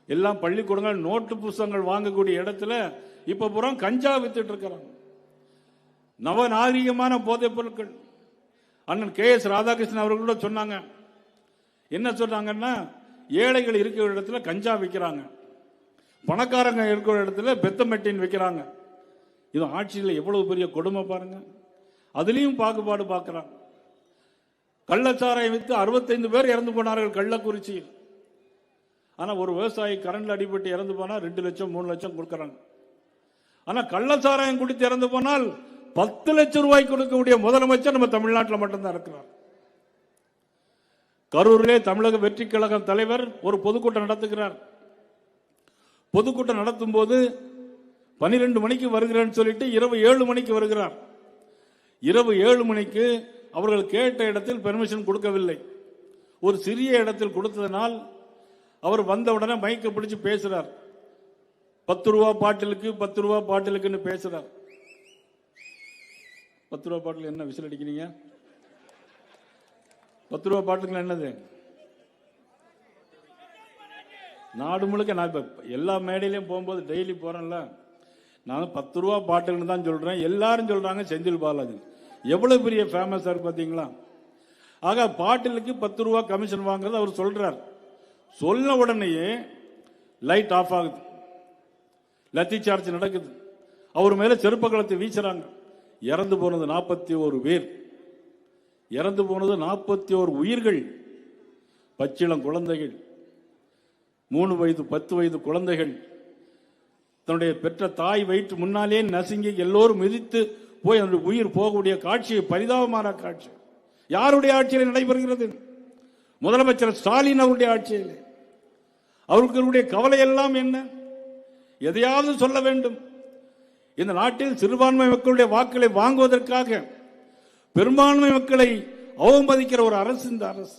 எல்லாம் பள்ளிக்கூடங்கள் நோட்டு புத்தகங்கள் வாங்கக்கூடிய இடத்துல இப்ப புறம் கஞ்சா வித்துட்டு இருக்கிறாங்க. நவநாகரிகமான போதைப் பொருட்கள். அண்ணன் KS ராதாகிருஷ்ணன் அவர்கள் கூட சொன்னாங்க. என்ன சொன்னாங்கன்னா, ஏழைகள் இருக்கிற இடத்துல கஞ்சா விற்கிறாங்க, பணக்காரங்க இருக்கிற இடத்துல பெத்தமெட்டின் விற்கிறாங்க. இது ஆட்சியில் எவ்வளவு பெரிய கொடுமை பாருங்க. அதுலயும் பாகுபாடு பார்க்கிறாங்க. கள்ளச்சாராயம் வித்து 65 பேர் இறந்து போனார்கள் கள்ளக்குறிச்சியில். ஆனா ஒரு விவசாயி கரண்ட்ல அடிபட்டு இறந்து போனா 2 லட்சம் 3 லட்சம் கொடுக்கறாங்க. ஆனா கள்ளச்சாராயம் குடித்து இறந்து போனால் 10 லட்சம் ரூபாய் கொடுக்கக்கூடிய முதலமைச்சர் நம்ம தமிழ்நாட்டில் மட்டும்தான் இருக்கிறார். கரூரிலே தமிழக வெற்றி கழக தலைவர் ஒரு பொதுக்கூட்டம் நடத்துகிறார். பொதுக்கூட்டம் நடத்தும் போது 12 மணிக்கு வருகிறேன்னு சொல்லிட்டு இரவு 7 மணிக்கு வருகிறார். இரவு 7 மணிக்கு அவர்கள் கேட்ட இடத்தில் பெர்மிஷன் கொடுக்கவில்லை. ஒரு சிறிய இடத்தில் கொடுத்ததனால் அவர் வந்தவுடனே மைக்க பிடிச்சு பேசுறார். 10 ரூபா பாட்டிலுக்கு 10 ரூபா பாட்டிலுக்குன்னு பேசுறார். 10 ரூபா பாட்டில் என்ன விசில் அடிக்கிறீங்க? 10 ரூபா பாட்டிலுக்கு என்னது? நாடு முழுக்க நான் இப்ப எல்லா மேடையிலையும் போகும்போது டெய்லி போறேன்ல, நான் 10 ரூபா பாட்டில்னு தான் சொல்றேன். எல்லாரும் சொல்றாங்க செந்தில் பாலாஜி. எவ்வளவு பெரிய ஃபேமஸ் சார் பாத்தீங்களா? ஆக பாட்டிலுக்கு 10 ரூபா கமிஷன் வாங்குறது அவர் சொல்றார். சொன்ன உடனேயே லைட் ஆஃப் ஆகுது, லத்தி சார்ஜ் நடக்குது, அவர் மேல செருப்பு கலத்தை வீசுறாங்க. இறந்து போனது 41 பேர். இறந்து போனது 41 உயிர்கள். பச்சிளம் குழந்தைகள், 3 வயது 10 வயது குழந்தைகள் தன்னுடைய பெற்ற தாய் வயிற்று முன்னாலே நசுங்கி எல்லோரும் மிதித்து போய் அவருடைய உயிர் போகக்கூடிய காட்சி பரிதாபமான காட்சி. யாருடைய ஆட்சியில் நடைபெறுகிறது? முதலமைச்சர் ஸ்டாலின் அவருடைய ஆட்சியில். அவர்களுடைய கவலை எல்லாம் என்ன? எதையாவது சொல்ல வேண்டும். இந்த நாட்டில் சிறுபான்மை மக்களுடைய வாக்குகளை வாங்குவதற்காக பெரும்பான்மை மக்களை அவமதிக்கிற ஒரு அரசு இந்த அரசு.